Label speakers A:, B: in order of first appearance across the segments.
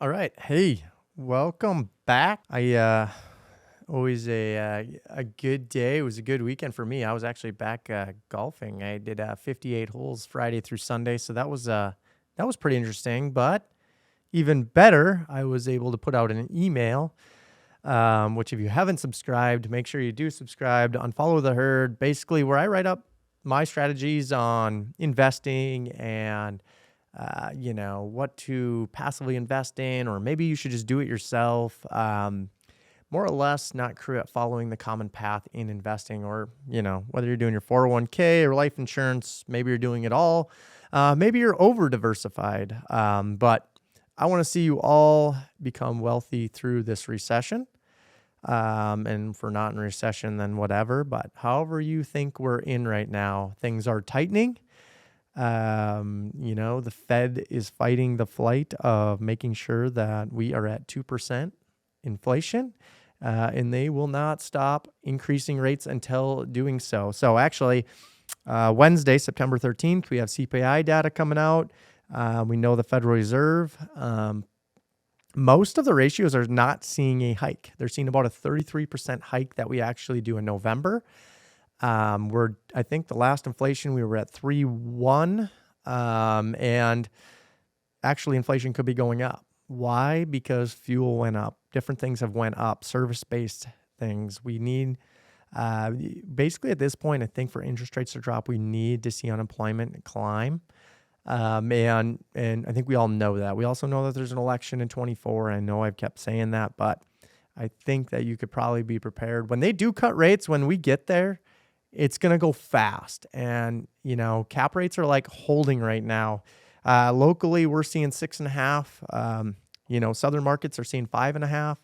A: All right. Hey, welcome back. I always a good day. It was a good weekend for me. I was actually back golfing. I did 58 holes Friday through Sunday, so that was pretty interesting. But even better, I was able to put out an email. Which, if you haven't subscribed, make sure you do subscribe to Unfollow the Herd. Basically, where I write up my strategies on investing and what to passively invest in, or maybe you should just do it yourself. More or less not following the common path in investing, or, whether you're doing your 401k or life insurance, maybe you're doing it all. Maybe you're over diversified. But I want to see you all become wealthy through this recession. And if we're not in recession, then whatever. But however you think we're in right now, things are tightening. The Fed is fighting the fight of making sure that we are at 2% inflation, and they will not stop increasing rates until doing so. So actually, Wednesday, September 13th, we have CPI data coming out. We know the Federal Reserve, most of the ratios are not seeing a hike. They're seeing about a 33% hike that we actually do in November. I think the last inflation, we were at 3.1, and actually inflation could be going up. Why? Because fuel went up. Different things have went up, service-based things. We need, basically at this point, I think for interest rates to drop, we need to see unemployment climb. And I think we all know that. We also know that there's an election in 24. I know I've kept saying that, but I think that you could probably be prepared. When they do cut rates, when we get there, it's going to go fast. And, cap rates are like holding right now. Locally, we're seeing 6.5. Southern markets are seeing 5.5.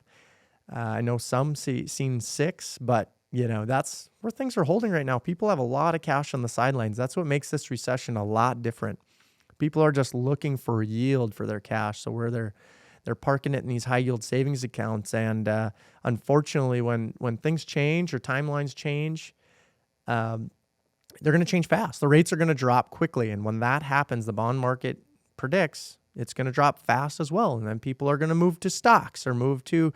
A: I know some seeing 6, but that's where things are holding right now. People have a lot of cash on the sidelines. That's what makes this recession a lot different. People are just looking for yield for their cash. So where they're parking it in these high yield savings accounts. And unfortunately, when things change or timelines change, they're going to change fast. The rates are going to drop quickly. And when that happens, the bond market predicts it's going to drop fast as well. And then people are going to move to stocks or move to,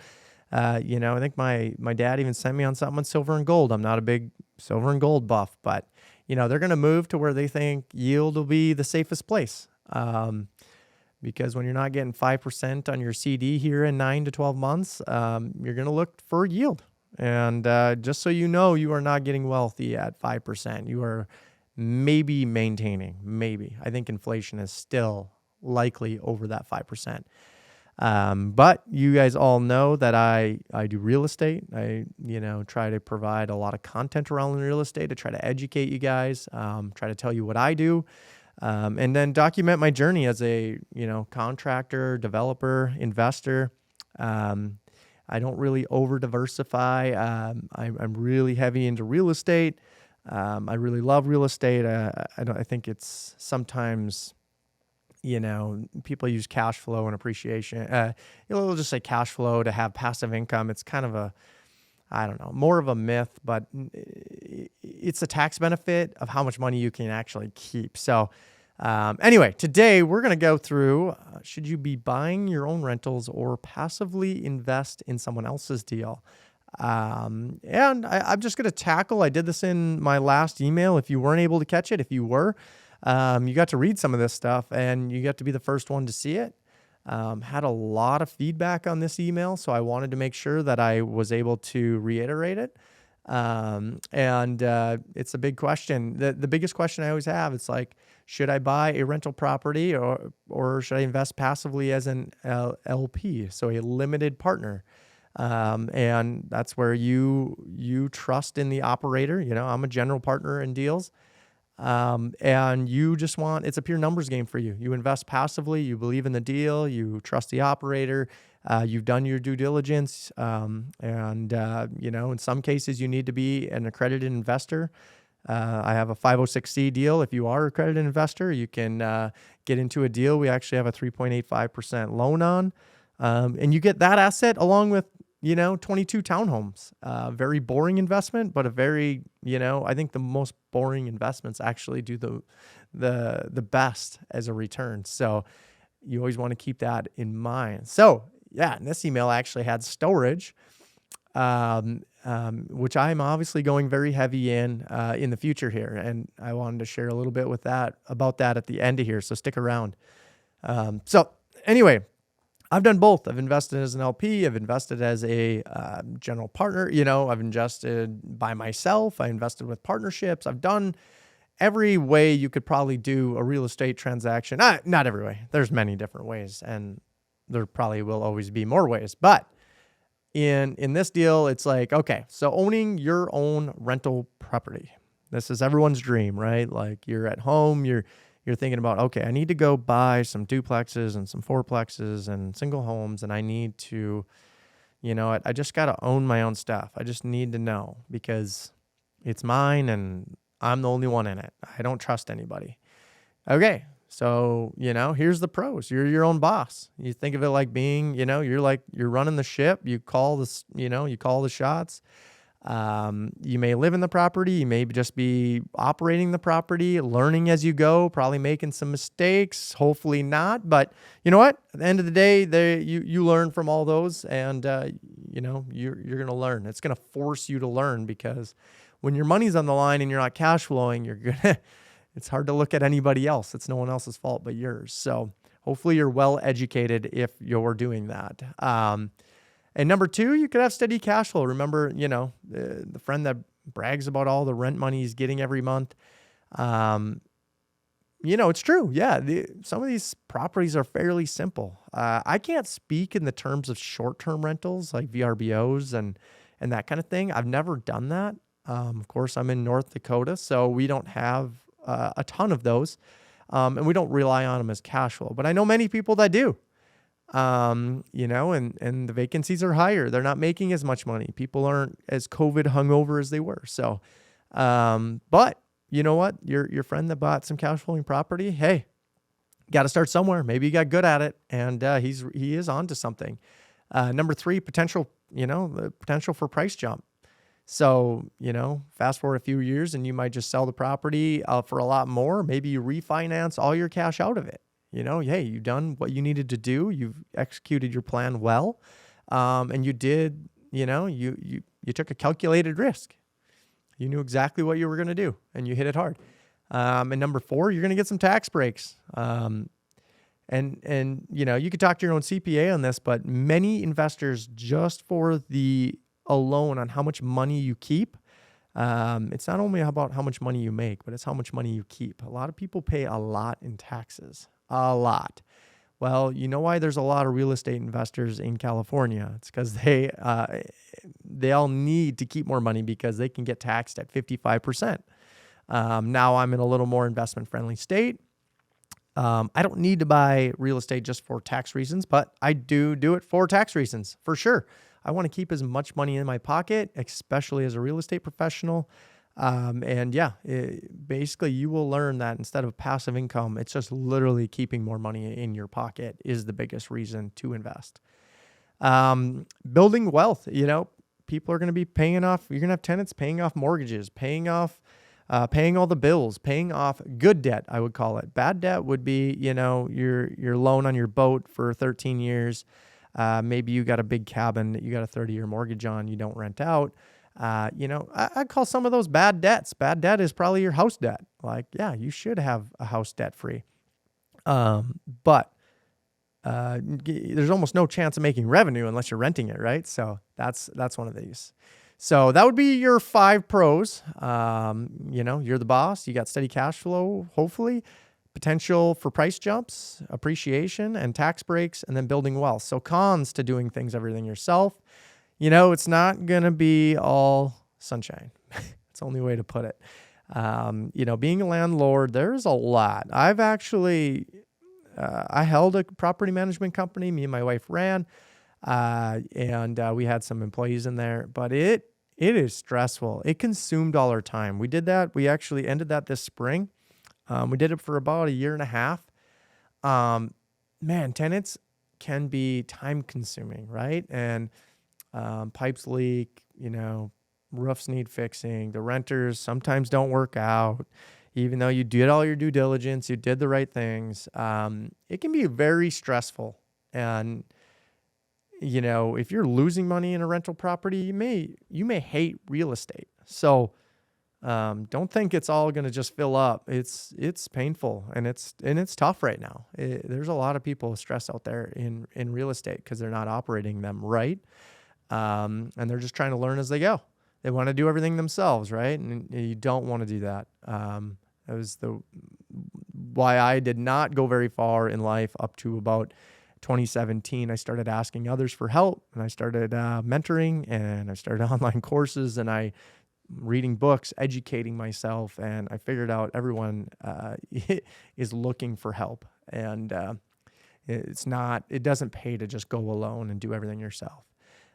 A: I think my dad even sent me on something on silver and gold. I'm not a big silver and gold buff, but they're going to move to where they think yield will be the safest place. Because when you're not getting 5% on your CD here in 9 to 12 months, you're going to look for yield. And just so you know, you are not getting wealthy at 5%. You are maybe maintaining, maybe. I think inflation is still likely over that 5%. But you guys all know that I do real estate. I, try to provide a lot of content around real estate to try to educate you guys, try to tell you what I do, and then document my journey as a, contractor, developer, investor. I don't really over diversify. I'm really heavy into real estate. I really love real estate. I think it's sometimes, people use cash flow and appreciation. They'll just say cash flow to have passive income. It's kind of more of a myth, but it's a tax benefit of how much money you can actually keep. So anyway, today we're going to go through, should you be buying your own rentals or passively invest in someone else's deal? And I'm just going to tackle, I did this in my last email. If you weren't able to catch it, if you were, you got to read some of this stuff and you got to be the first one to see it. Had a lot of feedback on this email, so I wanted to make sure that I was able to reiterate it. And it's a big question. The biggest question I always have, it's like, should I buy a rental property or should I invest passively as an LP, so a limited partner? And that's where you trust in the operator. I'm a general partner in deals. And you just it's a pure numbers game for you. You invest passively, you believe in the deal, you trust the operator, you've done your due diligence. And in some cases you need to be an accredited investor. I have a 506C deal. If you are an accredited investor, you can, get into a deal. We actually have a 3.85% loan on, and you get that asset along with, 22 townhomes. Very boring investment, but a very, I think the most boring investments actually do the best as a return. So you always want to keep that in mind. So yeah, and this email actually had storage, which I'm obviously going very heavy in the future here. And I wanted to share a little bit about that at the end of here. So stick around. So anyway, I've done both. I've invested as an LP. I've invested as a general partner. I've invested by myself. I invested with partnerships. I've done every way you could probably do a real estate transaction. Not every way. There's many different ways, and there probably will always be more ways. But in this deal, it's like, okay, so owning your own rental property. This is everyone's dream, right? Like you're at home, you're thinking about, okay, I need to go buy some duplexes and some fourplexes and single homes, and I need to, I just got to own my own stuff. I just need to know because it's mine and I'm the only one in it. I don't trust anybody. Okay, so, here's the pros. You're your own boss. You think of it like being, you're running the ship. You call this, you call the shots. You may live in the property. You may just be operating the property, learning as you go, probably making some mistakes, hopefully not. But you know what? At the end of the day, you learn from all those, and you're going to learn. It's going to force you to learn because when your money's on the line and you're not cash flowing, it's hard to look at anybody else. It's no one else's fault but yours. So hopefully you're well educated if you're doing that. And number two, you could have steady cash flow. Remember, the friend that brags about all the rent money he's getting every month. It's true. Yeah. Some of these properties are fairly simple. I can't speak in the terms of short-term rentals like VRBOs and that kind of thing. I've never done that. Of course, I'm in North Dakota, so we don't have a ton of those. And we don't rely on them as cash flow. But I know many people that do. And the vacancies are higher. They're not making as much money. People aren't as COVID hungover as they were. So, but you know what? Your friend that bought some cash flowing property, hey, got to start somewhere. Maybe he got good at it, and he is onto something. Number three, the potential for price jump. So, fast forward a few years and you might just sell the property for a lot more. Maybe you refinance all your cash out of it. Hey, you've done what you needed to do. You've executed your plan well. And you did, you took a calculated risk. You knew exactly what you were going to do and you hit it hard. And number four, you're going to get some tax breaks. And you could talk to your own CPA on this, but many investors just for the alone on how much money you keep. It's not only about how much money you make, but it's how much money you keep. A lot of people pay a lot in taxes. A lot. Well, you know why there's a lot of real estate investors in California? It's because they all need to keep more money because they can get taxed at 55%. Now I'm in a little more investment-friendly state. I don't need to buy real estate just for tax reasons, but I do it for tax reasons, for sure. I want to keep as much money in my pocket, especially as a real estate professional. Basically you will learn that instead of passive income, it's just literally keeping more money in your pocket is the biggest reason to invest. Building wealth, people are going to be paying off. You're going to have tenants paying off mortgages, paying all the bills, paying off good debt, I would call it. Bad debt would be, your loan on your boat for 13 years. Maybe you got a big cabin that you got a 30-year mortgage on, you don't rent out. I'd call some of those bad debts. Bad debt is probably your house debt. Like, yeah, you should have a house debt free. But there's almost no chance of making revenue unless you're renting it, right? So that's one of these. So that would be your 5 pros. You're the boss. You got steady cash flow, hopefully. Potential for price jumps, appreciation, and tax breaks, and then building wealth. So cons to doing everything yourself. It's not going to be all sunshine. It's the only way to put it. Being a landlord, there's a lot. I've actually, I held a property management company. Me and my wife ran, and we had some employees in there, but it is stressful. It consumed all our time. We did that. We actually ended that this spring. We did it for about a year and a half. Tenants can be time consuming, right? And pipes leak, roofs need fixing. The renters sometimes don't work out. even though you did all your due diligence, you did the right things, it can be very stressful. And, if you're losing money in a rental property, you may hate real estate. So don't think it's all going to just fill up. It's painful and it's tough right now. There's a lot of people stressed out there in real estate because they're not operating them right. And they're just trying to learn as they go. They want to do everything themselves, right? And you don't want to do that. That was why I did not go very far in life up to about 2017. I started asking others for help, and I started mentoring, and I started online courses, and I reading books, educating myself, and I figured out everyone is looking for help, and it doesn't pay to just go alone and do everything yourself.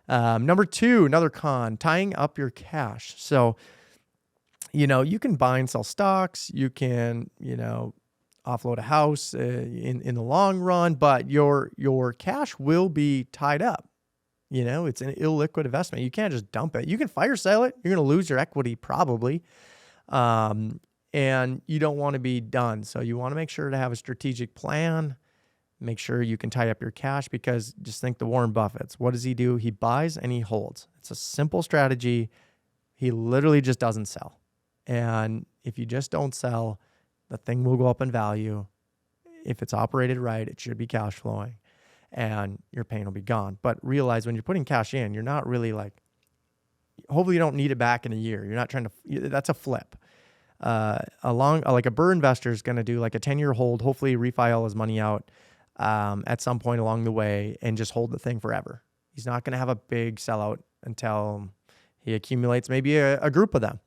A: Number 2, another con, tying up your cash. So, you can buy and sell stocks. You can, offload a house in the long run, but your cash will be tied up. It's an illiquid investment. You can't just dump it. You can fire sale it. You're going to lose your equity probably. And you don't want to be done. So you want to make sure to have a strategic plan. Make sure you can tie up your cash, because just think the Warren Buffett's. What does he do? He buys and he holds. It's a simple strategy. He literally just doesn't sell. And if you just don't sell, the thing will go up in value. If it's operated right, it should be cash flowing and your pain will be gone. But realize when you're putting cash in, you're not really hopefully you don't need it back in a year. You're not trying to, that's a flip. Like a Burr investor is going to do like a 10-year hold, hopefully refi all his money out at some point along the way and just hold the thing forever. He's not going to have a big sellout until he accumulates maybe a group of them.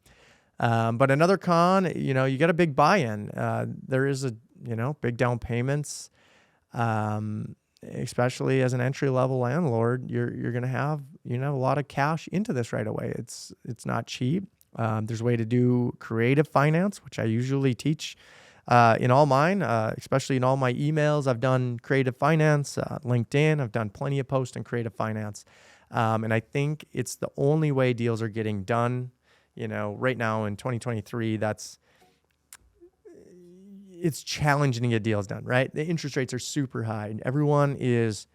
A: But another con, you get a big buy-in. There is big down payments, especially as an entry-level landlord. You're going to have, a lot of cash into this right away. It's not cheap. There's a way to do creative finance, which I usually teach in all mine, especially in all my emails. I've done creative finance, LinkedIn. I've done plenty of posts in creative finance. And I think it's the only way deals are getting done. Right now in 2023, it's challenging to get deals done, right? The interest rates are super high and everyone is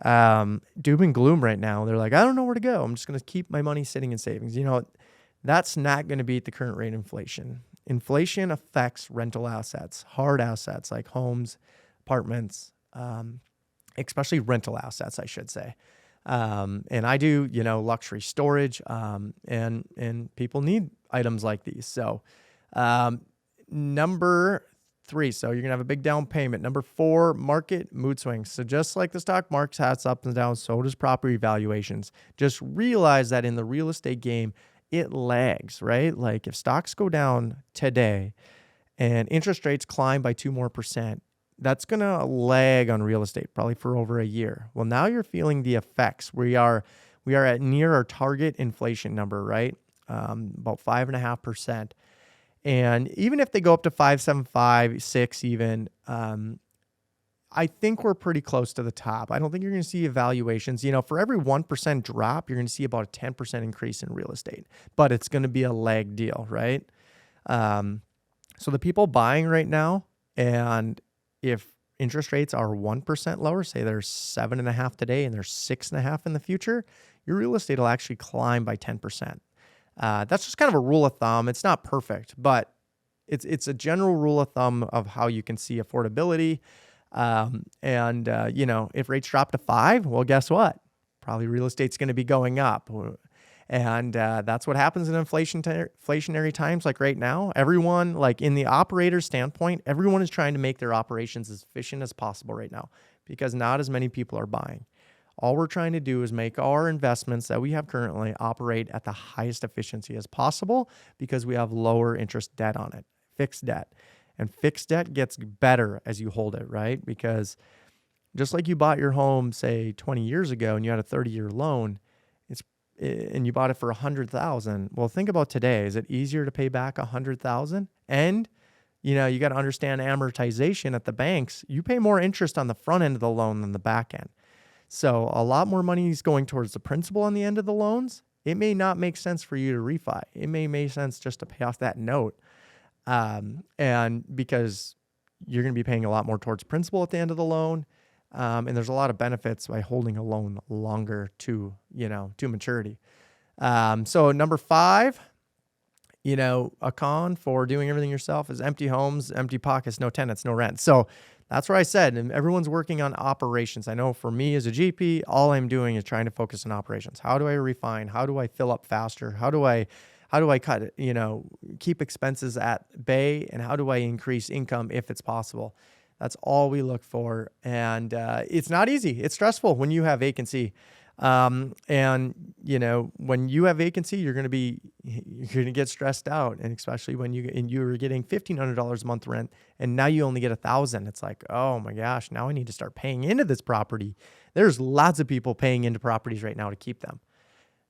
A: doom and gloom right now. They're like, I don't know where to go. I'm just going to keep my money sitting in savings. That's not going to beat the current rate inflation. Inflation affects rental assets, hard assets like homes, apartments, especially rental assets, I should say. And I do, luxury storage, and people need items like these. So, number 3, so you're going to have a big down payment. Number 4, market mood swings. So just like the stock market has ups and downs, so does property valuations. Just realize that in the real estate game, it lags, right? Like if stocks go down today and interest rates climb by 2% more, that's going to lag on real estate probably for over a year. Well, now you're feeling the effects. We are at near our target inflation number, right? About 5.5%. And even if they go up to 5.75, 6 even, I think we're pretty close to the top. I don't think you're going to see evaluations. For every 1% drop, you're going to see about a 10% increase in real estate. But it's going to be a lag deal, right? So the people buying right now, and if interest rates are 1% lower, say they're 7.5 today and they're 6.5 in the future, your real estate will actually climb by 10%. That's just kind of a rule of thumb. It's not perfect, but it's a general rule of thumb of how you can see affordability. If rates drop to 5, well, guess what? Probably real estate's going to be going up. And that's what happens in inflationary times like right now. Everyone, like in the operator's standpoint, everyone is trying to make their operations as efficient as possible right now because not as many people are buying. All we're trying to do is make our investments that we have currently operate at the highest efficiency as possible because we have lower interest debt on it, fixed debt. And fixed debt gets better as you hold it, right? Because just like you bought your home, say 20 years ago and you had a 30-year loan, and you bought it for $100,000. Well, think about today. Is it easier to pay back $100,000? And, you got to understand amortization at the banks. You pay more interest on the front end of the loan than the back end. So a lot more money is going towards the principal on the end of the loans. It may not make sense for you to refi. It may make sense just to pay off that note. And because you're going to be paying a lot more towards principal at the end of the loan. And there's a lot of benefits by holding a loan longer to maturity. So number 5, a con for doing everything yourself is empty homes, empty pockets, no tenants, no rent. So that's where I said, and everyone's working on operations. I know for me as a GP, all I'm doing is trying to focus on operations. How do I refine? How do I fill up faster? How do I cut, keep expenses at bay? And how do I increase income if it's possible? That's all we look for. And it's not easy. It's stressful when you have vacancy. And when you have vacancy, you're going to get stressed out. And especially when you were getting $1,500 a month rent and now you only get $1,000. It's like, oh my gosh, now I need to start paying into this property. There's lots of people paying into properties right now to keep them.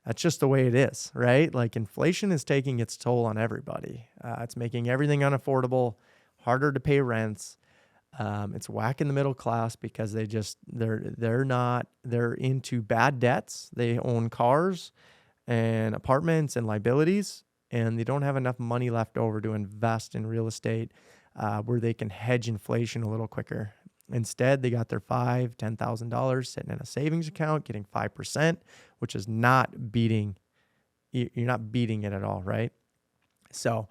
A: That's just the way it is, right? Like inflation is taking its toll on everybody. It's making everything unaffordable, harder to pay rents. It's whacking the middle class because they're into bad debts. They own cars and apartments and liabilities, and they don't have enough money left over to invest in real estate where they can hedge inflation a little quicker. Instead, they got their $5,000, $10,000 sitting in a savings account, getting 5%, which is not beating. You're not beating it at all, right? So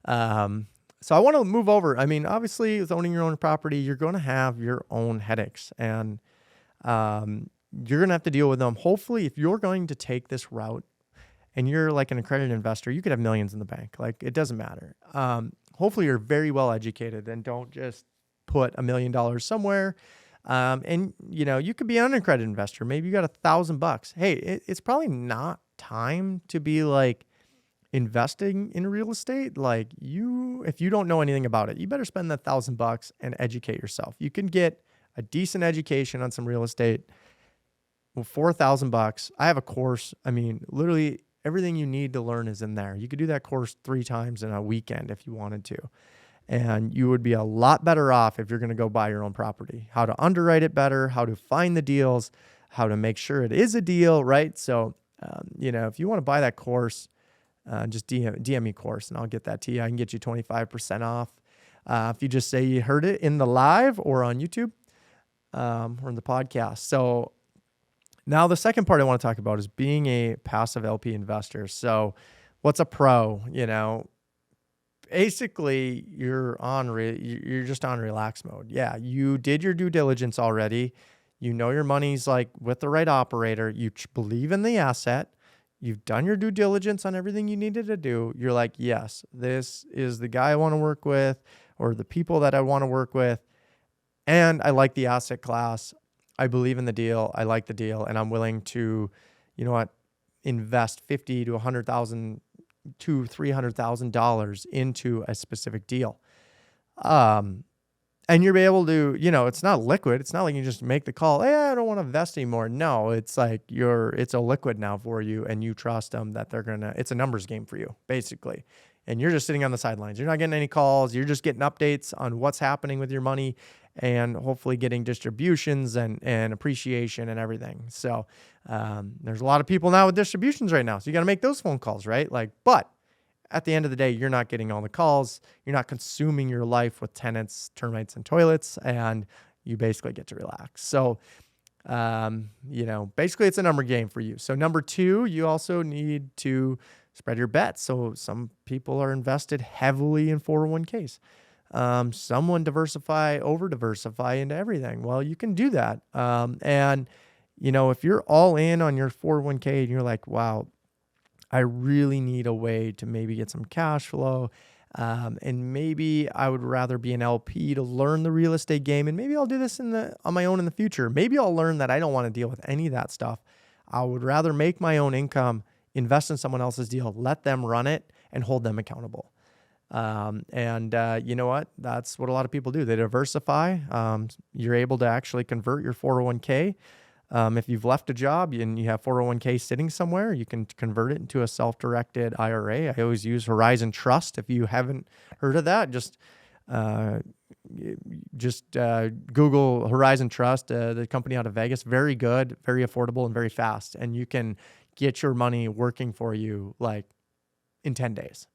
A: I want to move over. I mean, obviously, with owning your own property, you're going to have your own headaches, and you're going to have to deal with them. Hopefully, if you're going to take this route and you're like an accredited investor, you could have millions in the bank. Like, it doesn't matter. Hopefully, you're very well educated and don't just put $1 million somewhere. And, you could be an unaccredited investor. Maybe you got $1,000. Hey, it's probably not time to be like investing in real estate. Like if you don't know anything about it, you better spend that $1,000 and educate yourself. You can get a decent education on some real estate for $1,000. I have a course. I mean, literally everything you need to learn is in there. You could do that course 3 times in a weekend if you wanted to. And you would be a lot better off if you're going to go buy your own property. How to underwrite it better, how to find the deals, how to make sure it is a deal, right? So, if you want to buy that course, just DM me course and I'll get that to you. I can get you 25% off. If you just say you heard it in the live or on YouTube or in the podcast. So now the second part I want to talk about is being a passive LP investor. So what's a pro? Basically you're just on relax mode. Yeah, you did your due diligence already. Your money's like with the right operator. You believe in the asset. You've done your due diligence on everything you needed to do. You're like, yes, this is the guy I want to work with or the people that I want to work with. And I like the asset class. I believe in the deal. I like the deal. And I'm willing to, invest $50,000 to $100,000 to $300,000 into a specific deal. And you're able to, it's not liquid. It's not like you just make the call. Hey, I don't want to invest anymore. No, it's like it's a liquid now for you, and you trust them that it's a numbers game for you, basically. And you're just sitting on the sidelines. You're not getting any calls. You're just getting updates on what's happening with your money and hopefully getting distributions and appreciation and everything. So there's a lot of people now with distributions right now. So you got to make those phone calls, right? But at the end of the day, you're not getting all the calls. You're not consuming your life with tenants, termites, and toilets, and you basically get to relax. So, basically it's a number game for you. So number 2, you also need to spread your bets. So some people are invested heavily in 401ks. Someone over diversify into everything. Well, you can do that. If you're all in on your 401k and you're like, wow, I really need a way to maybe get some cash flow. And maybe I would rather be an LP to learn the real estate game. And maybe I'll do this on my own in the future. Maybe I'll learn that I don't want to deal with any of that stuff. I would rather make my own income, invest in someone else's deal, let them run it and hold them accountable. You know what? That's what a lot of people do. They diversify. You're able to actually convert your 401k. If you've left a job and you have 401k sitting somewhere, you can convert it into a self-directed IRA. I always use Horizon Trust. If you haven't heard of that, just Google Horizon Trust, the company out of Vegas. Very good, very affordable, and very fast. And you can get your money working for you like in 10 days.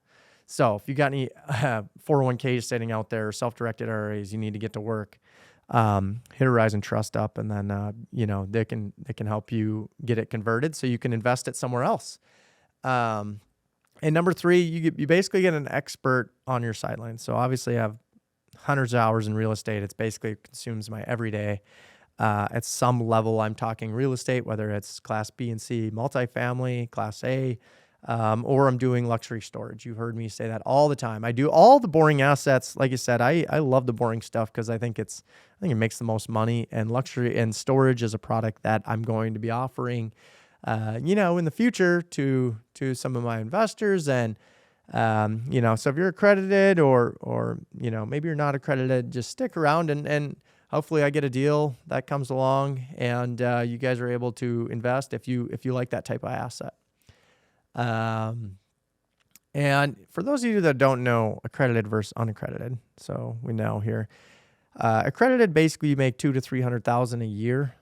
A: So if you got any 401ks sitting out there, self-directed IRAs, you need to get to work. Hit Horizon Trust up, and then they can help you get it converted so you can invest it somewhere else. And number 3, you basically get an expert on your sidelines. So obviously I have hundreds of hours in real estate. It's basically consumes my everyday. At some level, I'm talking real estate, whether it's Class B and C, multifamily, Class A, or I'm doing luxury storage. You've heard me say that all the time. I do all the boring assets. Like you said, I love the boring stuff because I think it makes the most money, and luxury and storage is a product that I'm going to be offering, in the future to some of my investors. And, so if you're accredited or maybe you're not accredited, just stick around and hopefully I get a deal that comes along and, you guys are able to invest if you like that type of asset. And for those of you that don't know accredited versus unaccredited, so we know here, accredited, basically you make $200,000 to $300,000 a year,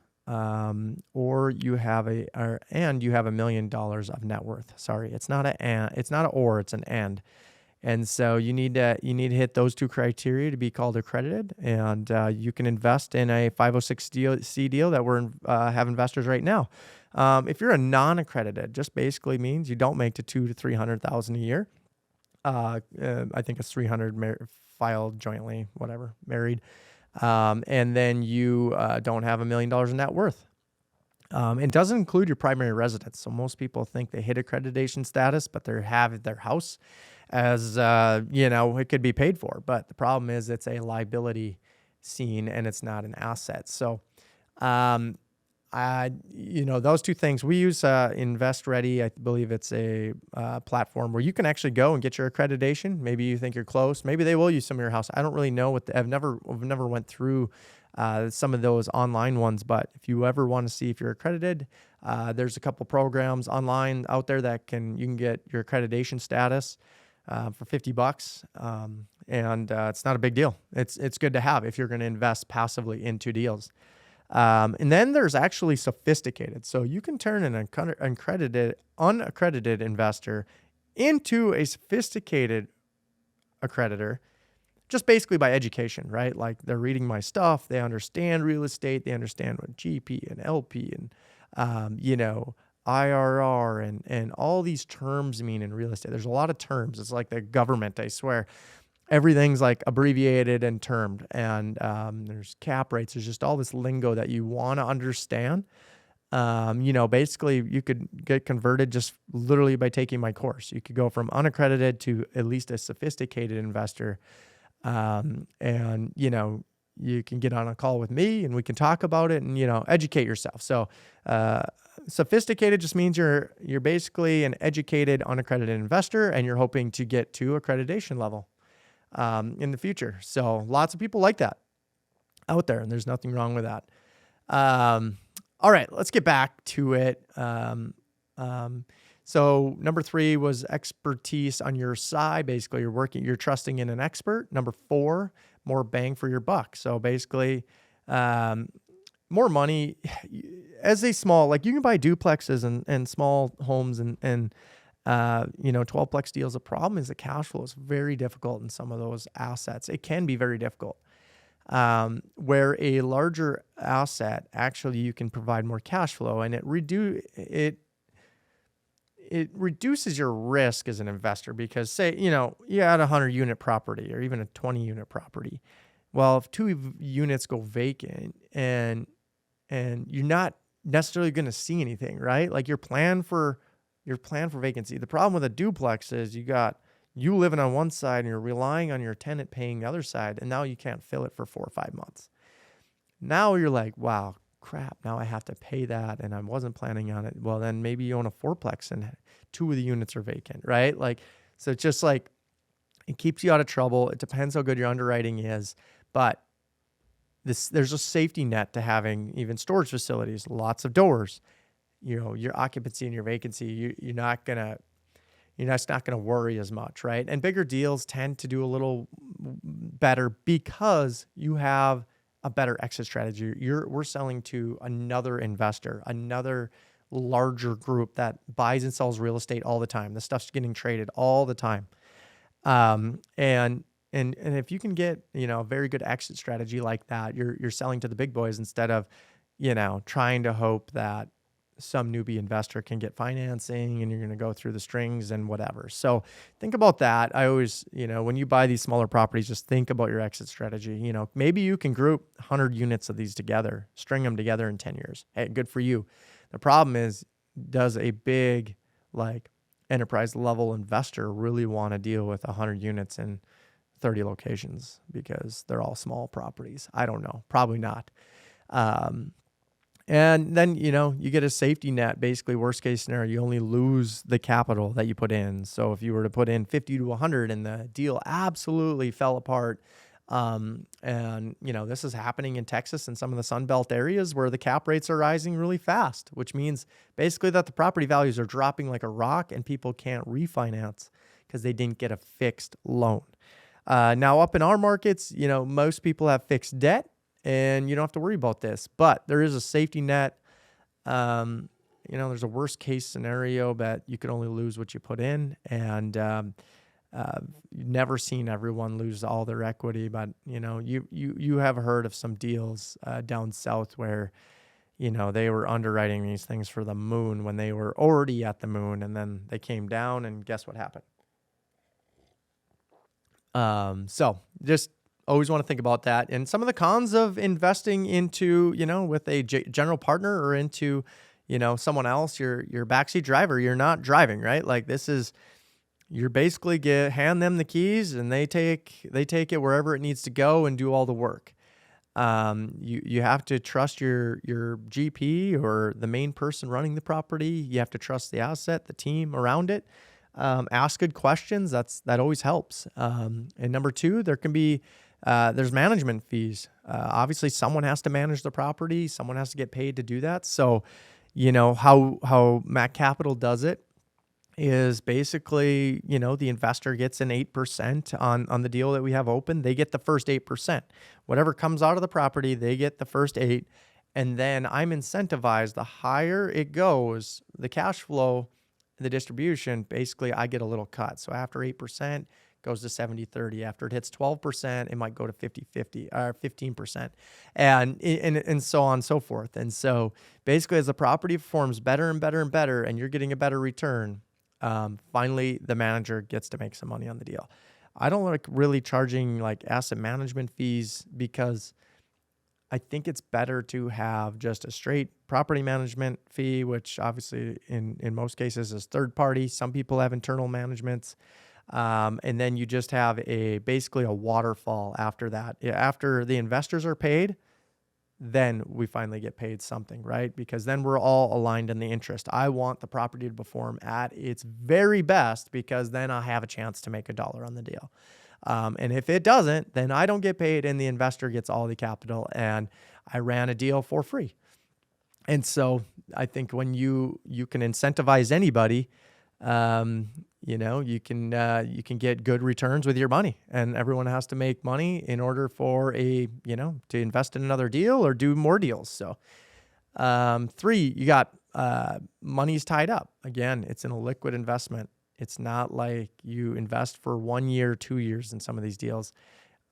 A: or you have $1 million of net worth. Sorry, it's not it's an and. And so you need to hit those 2 criteria to be called accredited, and you can invest in a 506C deal that we're have investors right now. If you're a non-accredited, just basically means you don't make the $200,000 to $300,000 a year. I think it's 300 filed jointly, whatever, married, and then you don't have $1 million in net worth. It doesn't include your primary residence. So most people think they hit accreditation status, but they have their house as it could be paid for. But the problem is it's a liability seen and it's not an asset. So, those 2 things we use, Invest Ready. I believe it's a platform where you can actually go and get your accreditation. Maybe you think you're close. Maybe they will use some of your house. I don't really know I've never went through some of those online ones, but if you ever want to see if you're accredited, there's a couple programs online out there that you can get your accreditation status for $50, and it's not a big deal. It's good to have if you're going to invest passively into deals. And then there's actually sophisticated. So you can turn an unaccredited investor into a sophisticated accreditor just basically by education, right? Like they're reading my stuff. They understand real estate. They understand what GP and LP and, IRR and all these terms mean in real estate. There's a lot of terms. It's like the government, I swear. Everything's like abbreviated and termed, and there's cap rates. There's just all this lingo that you want to understand. Basically you could get converted just literally by taking my course. You could go from unaccredited to at least a sophisticated investor. You can get on a call with me and we can talk about it and, educate yourself. So, sophisticated just means you're basically an educated, unaccredited investor, and you're hoping to get to accreditation level in the future. So lots of people like that out there, and there's nothing wrong with that. All right, let's get back to it. So number 3 was expertise on your side. Basically, you're trusting in an expert. Number 4, more bang for your buck. So basically, more money as a small, like you can buy duplexes and small homes and 12-plex deals. The problem is the cash flow is very difficult in some of those assets. It can be very difficult. Where a larger asset, actually you can provide more cash flow, and it reduces your risk as an investor, because say, you had a 100-unit property or even a 20-unit property. Well, if 2 units go vacant and you're not necessarily going to see anything, right? Like your plan for vacancy. The problem with a duplex is you living on one side and you're relying on your tenant paying the other side, and now you can't fill it for 4 or 5 months. Now you're like, wow, crap, now I have to pay that, and I wasn't planning on it. Well, then maybe you own a 4-plex and 2 of the units are vacant, right? So it's just like, it keeps you out of trouble. It depends how good your underwriting is, but there's a safety net to having even storage facilities, lots of doors. Your occupancy and your vacancy, you're not gonna worry as much, right? And bigger deals tend to do a little better because you have a better exit strategy. We're selling to another investor, another larger group that buys and sells real estate all the time. The stuff's getting traded all the time. And if you can get, a very good exit strategy like that, you're selling to the big boys instead of, trying to hope that some newbie investor can get financing and you're going to go through the strings and whatever. So think about that. I always, when you buy these smaller properties, just think about your exit strategy. Maybe you can group 100 units of these together, string them together in 10 years. Hey, good for you. The problem is, does a big, like, enterprise level investor really want to deal with 100 units in 30 locations because they're all small properties? I don't know. Probably not. And then, you get a safety net. Basically, worst case scenario, you only lose the capital that you put in. So if you were to put in 50 to 100 and the deal absolutely fell apart, and, this is happening in Texas and some of the Sun Belt areas where the cap rates are rising really fast, which means basically that the property values are dropping like a rock and people can't refinance because they didn't get a fixed loan. Now, up in our markets, most people have fixed debt and you don't have to worry about this, but there is a safety net. There's a worst case scenario that you could only lose what you put in. And, you've never seen everyone lose all their equity, but you have heard of some deals down south where they were underwriting these things for the moon when they were already at the moon, and then they came down, and guess what happened? So just always want to think about that, and some of the cons of investing into with a general partner or into someone else, your backseat driver. You're not driving, right? Like this is. You're basically hand them the keys and they take it wherever it needs to go and do all the work. You have to trust your GP or the main person running the property. You have to trust the asset, the team around it. Ask good questions. That always helps. And number two, there can be there's management fees. Obviously, someone has to manage the property. Someone has to get paid to do that. So, how Mac Capital does it is basically, the investor gets an 8% on the deal that we have open. They get the first 8%. Whatever comes out of the property, they get the first 8. And then I'm incentivized. The higher it goes, the cash flow, the distribution, basically I get a little cut. So after 8% goes to 70-30. After it hits 12%, it might go to 50-50 or 15%. And so on and so forth. And so basically as the property performs better and better and better, and you're getting a better return, finally, the manager gets to make some money on the deal. I don't like really charging like asset management fees because I think it's better to have just a straight property management fee, which obviously in most cases is third party. Some people have internal managements. And then you just have basically a waterfall after that. After the investors are paid, then we finally get paid something, right? Because then we're all aligned in the interest. I want the property to perform at its very best because then I have a chance to make $1 on the deal. And if it doesn't, then I don't get paid and the investor gets all the capital and I ran a deal for free. And so I think when you can incentivize anybody, you can get good returns with your money, and everyone has to make money in order for to invest in another deal or do more deals. So, 3, you got, money's tied up. Again, it's in a liquid investment. It's not like you invest for 1 year, 2 years in some of these deals.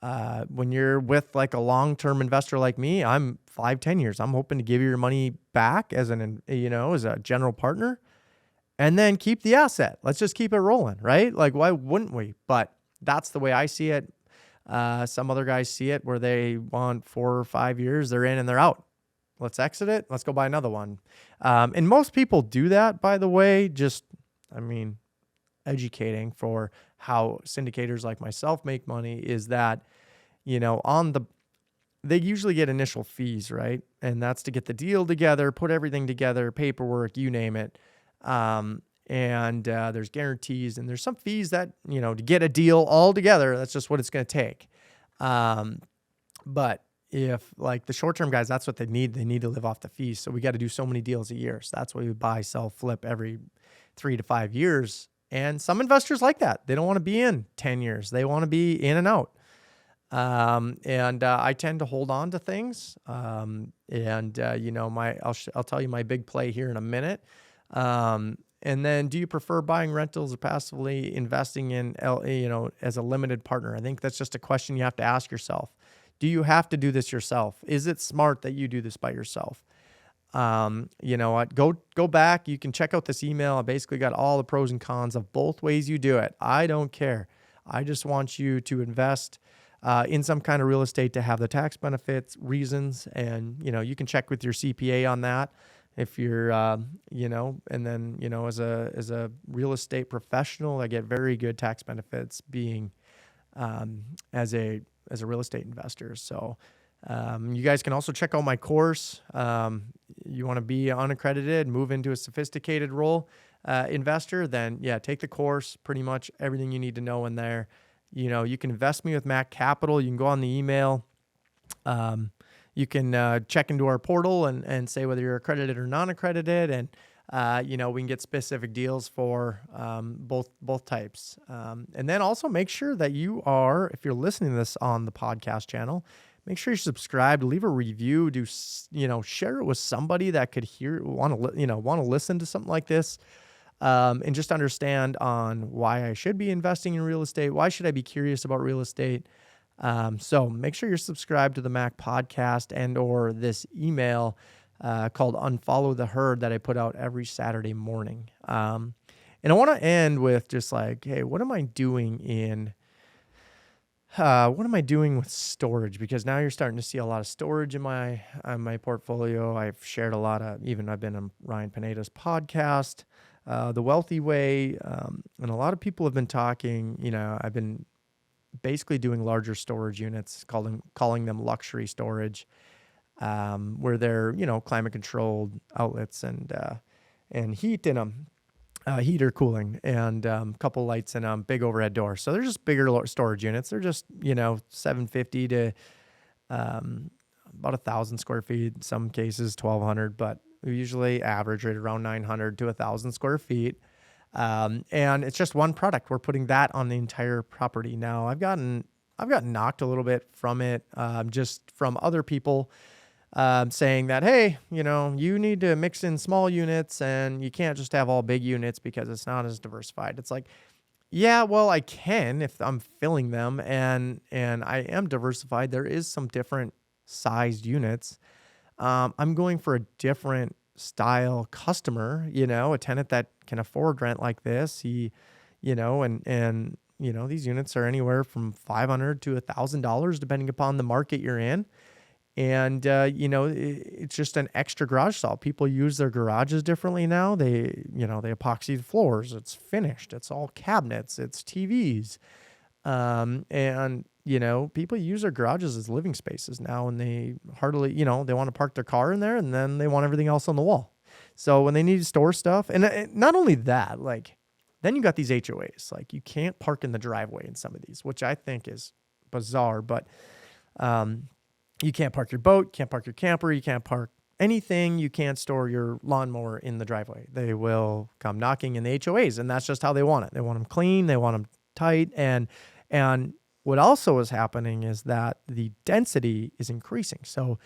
A: When you're with like a long-term investor like me, I'm 5-10 years. I'm hoping to give you your money back as as a general partner. And then keep the asset. Let's just keep it rolling, right? Like, why wouldn't we? But that's the way I see it. Some other guys see it where they want 4 or 5 years. They're in and they're out. Let's exit it. Let's go buy another one. And most people do that, by the way. Educating for how syndicators like myself make money is that, they usually get initial fees, right? And that's to get the deal together, put everything together, paperwork, you name it. And there's guarantees and there's some fees that, to get a deal all together, that's just what it's going to take. But if like the short-term guys, that's what they need to live off the fees. So we got to do so many deals a year. So that's why we buy, sell, flip every 3 to 5 years. And some investors like that. They don't want to be in 10 years. They want to be in and out. I tend to hold on to things. I'll tell you my big play here in a minute. And then do you prefer buying rentals or passively investing in, as a limited partner? I think that's just a question you have to ask yourself. Do you have to do this yourself? Is it smart that you do this by yourself? You know what? Go back. You can check out this email. I basically got all the pros and cons of both ways you do it. I don't care. I just want you to invest in some kind of real estate to have the tax benefits reasons. And, you can check with your CPA on that if you're, and then, as a real estate professional, I get very good tax benefits being, as a real estate investor. So, you guys can also check out my course. You want to be unaccredited, move into a sophisticated role, investor, then take the course. Pretty much everything you need to know in there. You can invest me with Mac Capital. You can go on the email. You can check into our portal and say whether you're accredited or non-accredited, and we can get specific deals for both types. And then also make sure that you are, if you're listening to this on the podcast channel, make sure you subscribe, leave a review, share it with somebody that could want to listen to something like this. And just understand on why I should be investing in real estate. Why should I be curious about real estate? So make sure you're subscribed to the Mac podcast and or this email called Unfollow the Herd that I put out every Saturday morning. And I want to end with just like, hey, what am I doing with storage? Because now you're starting to see a lot of storage in my portfolio. I've shared a lot of, I've been on Ryan Pineda's podcast, The Wealthy Way. And a lot of people have been talking, I've been basically doing larger storage units, calling them luxury storage, where they're, climate controlled outlets and heat in them. Heater cooling and a couple lights and a big overhead door. So they're just bigger storage units. They're just, 750 to about 1,000 square feet, in some cases 1,200, but we usually average right around 900 to 1,000 square feet. And it's just one product. We're putting that on the entire property. Now I've gotten knocked a little bit from it, just from other people, saying that, hey, you need to mix in small units and you can't just have all big units because it's not as diversified. It's like, yeah, well, I can if I'm filling them and I am diversified. There is some different sized units. I'm going for a different style customer, a tenant that can afford rent like this. These units are anywhere from $500 to $1,000 depending upon the market you're in. And, it's just an extra garage style. People use their garages differently now. They epoxy the floors. It's finished. It's all cabinets. It's TVs. People use their garages as living spaces now, and they hardly, they want to park their car in there and then they want everything else on the wall. So when they need to store stuff, and not only that, like, then you got these HOAs, like you can't park in the driveway in some of these, which I think is bizarre, but, you can't park your boat, can't park your camper, you can't park anything, you can't store your lawnmower in the driveway. They will come knocking in the HOAs, and that's just how they want it. They want them clean, they want them tight, and what also is happening is that the density is increasing. So,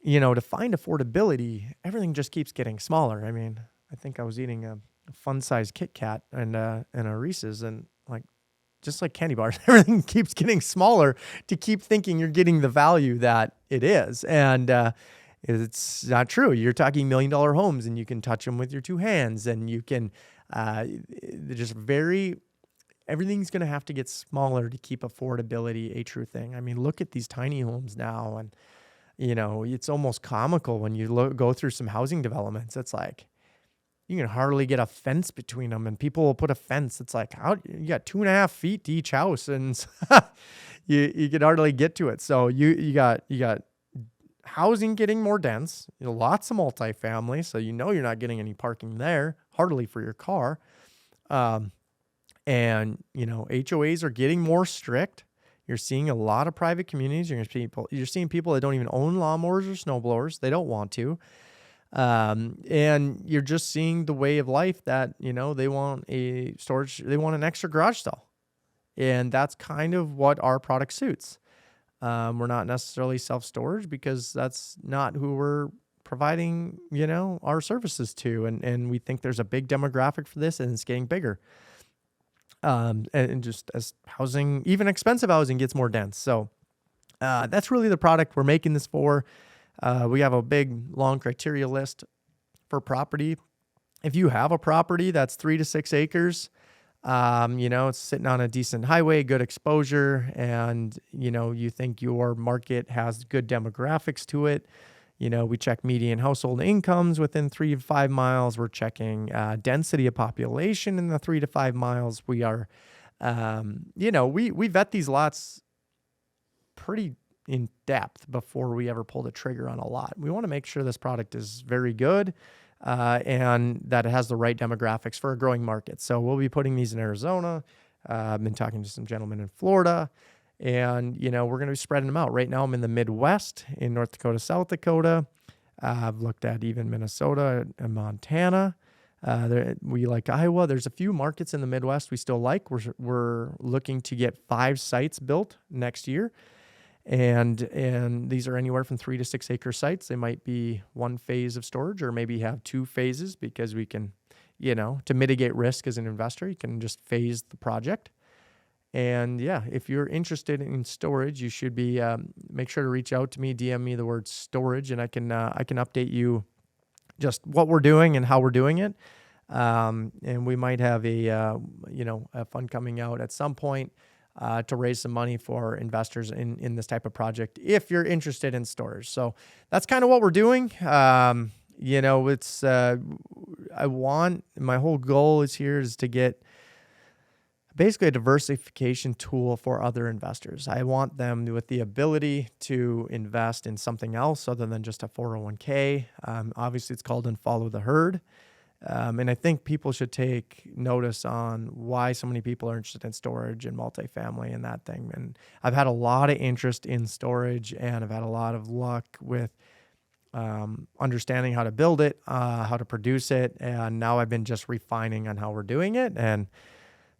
A: to find affordability, everything just keeps getting smaller. I mean, I think I was eating a fun-sized Kit Kat and a Reese's, and just like candy bars, everything keeps getting smaller to keep thinking you're getting the value that it is. And it's not true. You're talking $1 million homes and you can touch them with your two hands, and you can, everything's going to have to get smaller to keep affordability a true thing. I mean, look at these tiny homes now. And, it's almost comical when you go through some housing developments. It's like, you can hardly get a fence between them, and people will put a fence. It's like, how you got 2.5 feet to each house, and you could hardly get to it. So you got housing getting more dense, lots of multifamily. So you're not getting any parking there, hardly for your car. And HOAs are getting more strict. You're seeing a lot of private communities. You're seeing people that don't even own lawnmowers or snowblowers. They don't want to. And you're just seeing the way of life that, they want they want an extra garage stall. And that's kind of what our product suits. We're not necessarily self-storage because that's not who we're providing, our services to. And we think there's a big demographic for this, and it's getting bigger. And just as housing, even expensive housing, gets more dense. So that's really the product we're making this for. We have a big, long criteria list for property. If you have a property that's 3 to 6 acres, it's sitting on a decent highway, good exposure, and, you think your market has good demographics to it. We check median household incomes within 3 to 5 miles. We're checking density of population in the 3 to 5 miles. We are, we vet these lots pretty in depth before we ever pull the trigger on a lot. We want to make sure this product is very good and that it has the right demographics for a growing market. So we'll be putting these in Arizona. I've been talking to some gentlemen in Florida. And, we're going to be spreading them out. Right now, I'm in the Midwest, in North Dakota, South Dakota. I've looked at even Minnesota and Montana. We like Iowa. There's a few markets in the Midwest we still like. We're looking to get 5 sites built next year. And these are anywhere from 3 to 6 acre sites. They might be one phase of storage, or maybe have 2 phases, because we can, to mitigate risk as an investor, you can just phase the project. And yeah, if you're interested in storage, you should be, make sure to reach out to me, DM me the word storage, and I can update you just what we're doing and how we're doing it. And we might have a fund coming out at some point, to raise some money for investors in this type of project, if you're interested in storage. So that's kind of what we're doing. My whole goal is to get basically a diversification tool for other investors. I want them with the ability to invest in something else other than just a 401k. Obviously, it's called Follow the Herd. And I think people should take notice on why so many people are interested in storage and multifamily and that thing. And I've had a lot of interest in storage, and I've had a lot of luck with understanding how to build it, how to produce it. And now I've been just refining on how we're doing it, and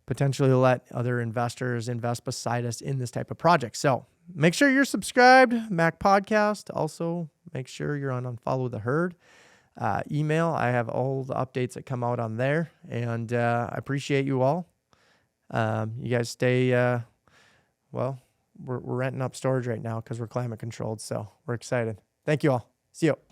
A: potentially let other investors invest beside us in this type of project. So make sure you're subscribed, Mac Podcast. Also, make sure you're on Follow the Herd. Email, I have all the updates that come out on there. And I appreciate you all. You guys stay, we're renting up storage right now because we're climate controlled. So we're excited. Thank you all. See you.